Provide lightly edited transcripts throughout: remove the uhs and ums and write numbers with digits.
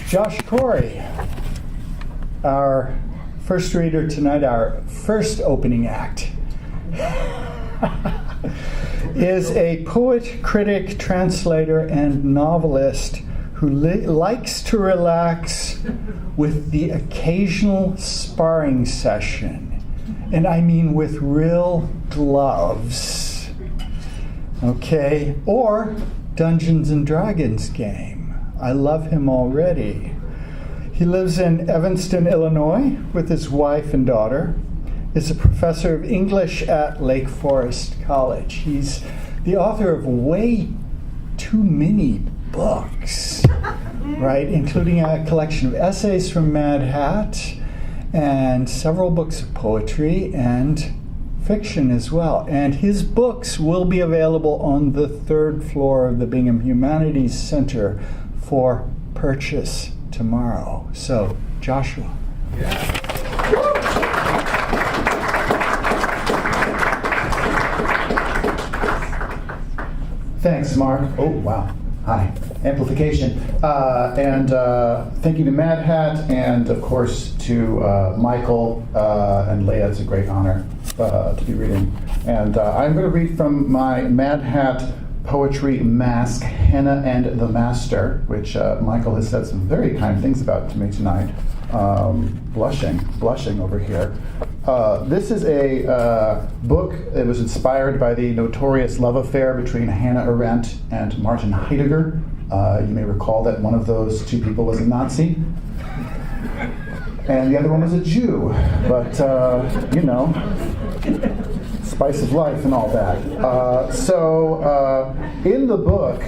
Josh Corey, our first reader tonight, our first opening act, is a poet, critic, translator, and novelist who likes to relax with the occasional sparring session. And I mean with real gloves. Okay? Or Dungeons and Dragons game. I love him already. He lives in Evanston, Illinois with his wife and daughter. Is a professor of English at Lake Forest College. He's the author of way too many books, right? Including a collection of essays from Mad Hat and several books of poetry and fiction as well. And his books will be available on the third floor of the Bingham Humanities Center for purchase tomorrow. So, Joshua. Yeah. Thanks, Mark. Oh, wow. Hi. Amplification. And thank you to Mad Hat and, of course, to Michael and Leah. It's a great honor to be reading. And I'm going to read from my Mad Hat poetry mask, Hannah and the Master, which Michael has said some very kind things about to me tonight. Blushing over here. This is a book that was inspired by the notorious love affair between Hannah Arendt and Martin Heidegger. You may recall that one of those two people was a Nazi, and the other one was a Jew. But, you know, spice of life and all that. So in the book,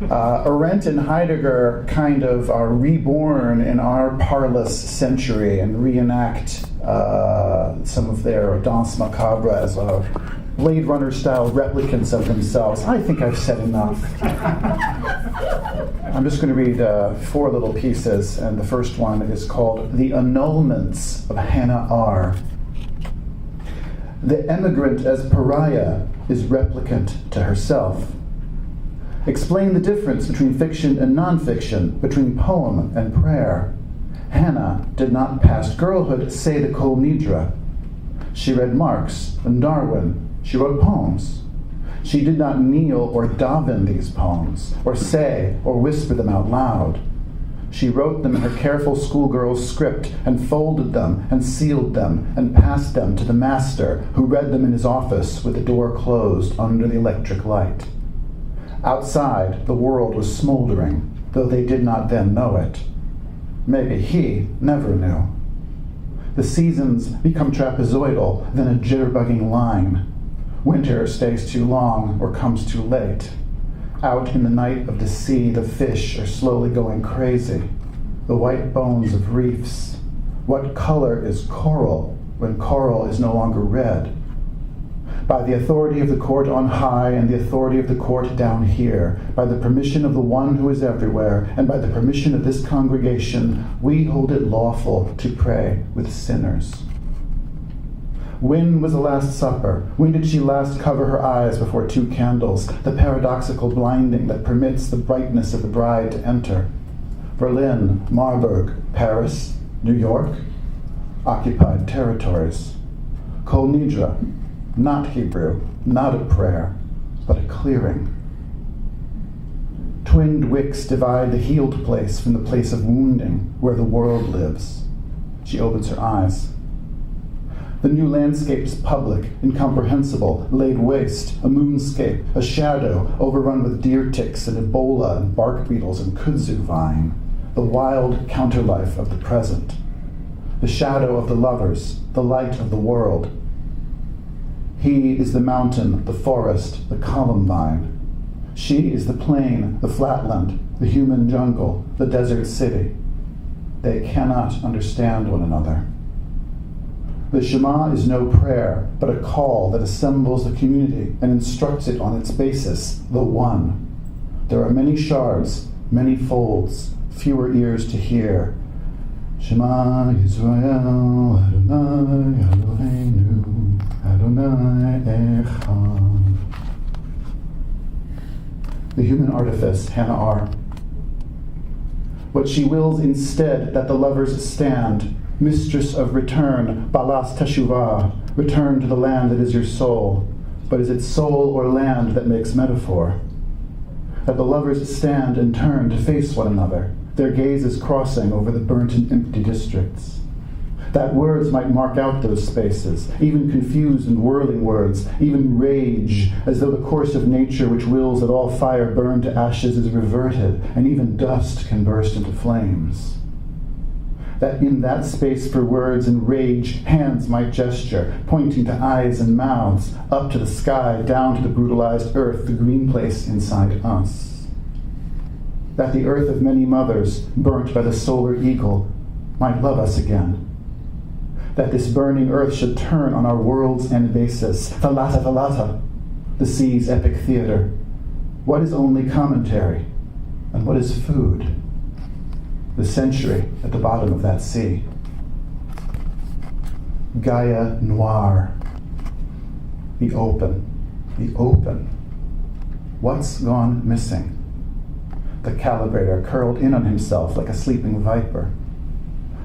Arendt and Heidegger kind of are reborn in our parlous century and reenact some of their danse macabre as Blade Runner-style replicants of themselves. I think I've said enough. I'm just going to read 4 little pieces, and the first one is called The Annulments of Hannah R. The emigrant as pariah is replicant to herself. Explain the difference between fiction and nonfiction, between poem and prayer. Hannah did not past girlhood say the Kol Nidra. She read Marx and Darwin. She wrote poems. She did not kneel or daven these poems, or say or whisper them out loud. She wrote them in her careful schoolgirl's script and folded them and sealed them and passed them to the master, who read them in his office with the door closed under the electric light. Outside, the world was smoldering, though they did not then know it. Maybe he never knew. The seasons become trapezoidal, then a jitterbugging line. Winter stays too long or comes too late. Out in the night of the sea, the fish are slowly going crazy. The white bones of reefs. What color is coral when coral is no longer red? By the authority of the court on high and the authority of the court down here, by the permission of the one who is everywhere, and by the permission of this congregation, we hold it lawful to pray with sinners. When was the Last Supper? When did she last cover her eyes before 2 candles, the paradoxical blinding that permits the brightness of the bride to enter? Berlin, Marburg, Paris, New York, occupied territories. Kol Nidra, not Hebrew, not a prayer, but a clearing. Twinned wicks divide the healed place from the place of wounding, where the world lives. She opens her eyes. The new landscape is public, incomprehensible, laid waste, a moonscape, a shadow, overrun with deer ticks and Ebola and bark beetles and kudzu vine, the wild counterlife of the present, the shadow of the lovers, the light of the world. He is the mountain, the forest, the columbine. She is the plain, the flatland, the human jungle, the desert city. They cannot understand one another. The Shema is no prayer, but a call that assembles the community and instructs it on its basis, the one. There are many shards, many folds, fewer ears to hear. Shema Yisrael, Adonai Eloheinu, Adonai Echad. The human artifice, Hannah R. what she wills instead that the lovers stand, mistress of return, balas teshuvah, return to the land that is your soul, but is it soul or land that makes metaphor? That the lovers stand and turn to face one another, their gazes crossing over the burnt and empty districts. That words might mark out those spaces, even confused and whirling words, even rage, as though the course of nature which wills that all fire burn to ashes is reverted, and even dust can burst into flames. That in that space for words and rage, hands might gesture, pointing to eyes and mouths, up to the sky, down to the brutalized earth, the green place inside us. That the earth of many mothers, burnt by the solar eagle, might love us again. That this burning earth should turn on our world's end basis, Thalata Thalata, the sea's epic theater. What is only commentary, and what is food? The century at the bottom of that sea. Gaia Noir, the open, the open. What's gone missing? The calibrator curled in on himself like a sleeping viper.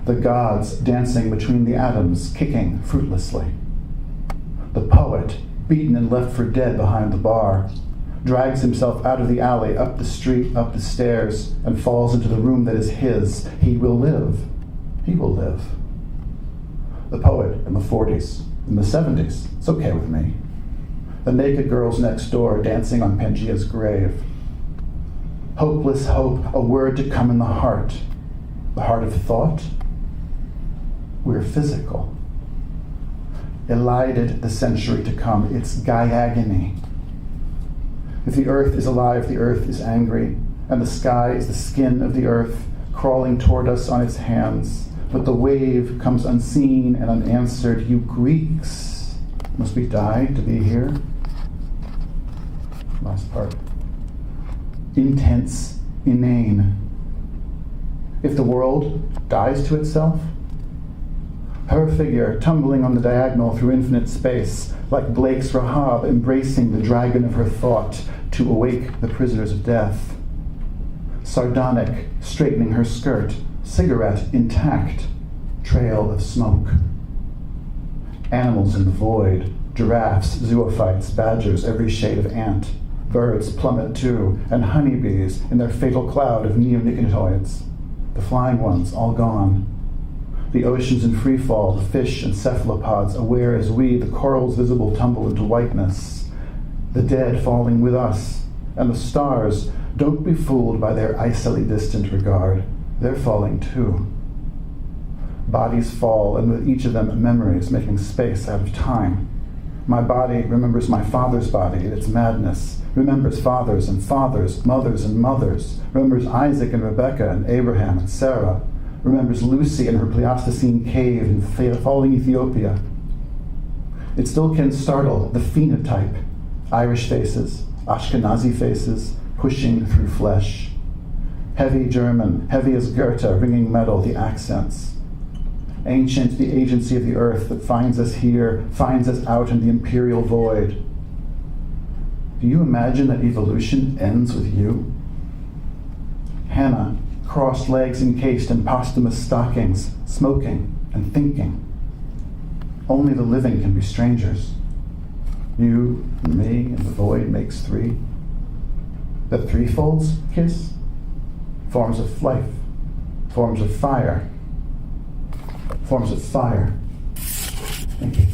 The gods dancing between the atoms, kicking fruitlessly. The poet, beaten and left for dead behind the bar, drags himself out of the alley, up the street, up the stairs, and falls into the room that is his. He will live. He will live. The poet in the 40s, in the 70s, it's okay with me. The naked girls next door dancing on Pangea's grave. Hopeless hope, a word to come in the heart of thought. We're physical. Elided the century to come, it's Gaiagony. If the earth is alive, the earth is angry, and the sky is the skin of the earth, crawling toward us on its hands. But the wave comes unseen and unanswered. You Greeks, must we die to be here? Last part. Intense, inane. If the world dies to itself, her figure tumbling on the diagonal through infinite space, like Blake's Rahab embracing the dragon of her thought to awake the prisoners of death. Sardonic, straightening her skirt, cigarette intact, trail of smoke. Animals in the void, giraffes, zoophytes, badgers, every shade of ant. Birds plummet too, and honeybees in their fatal cloud of neonicotinoids. The flying ones all gone. The oceans in free fall, the fish and cephalopods aware as we, the corals visible, tumble into whiteness. The dead falling with us, and the stars, don't be fooled by their icily distant regard. They're falling too. Bodies fall, and with each of them memories making space out of time. My body remembers my father's body in its madness, remembers fathers and fathers, mothers and mothers, remembers Isaac and Rebekah and Abraham and Sarah, remembers Lucy in her Pleistocene cave in falling Ethiopia. It still can startle the phenotype, Irish faces, Ashkenazi faces, pushing through flesh. Heavy German, heavy as Goethe, ringing metal, the accents. Ancient, the agency of the earth that finds us here, finds us out in the imperial void. Do you imagine that evolution ends with you? Hannah, crossed legs encased in posthumous stockings, smoking and thinking. Only the living can be strangers. You and me and the void makes three. The threefolds kiss? Forms of life, forms of fire, forms of fire. Thank you.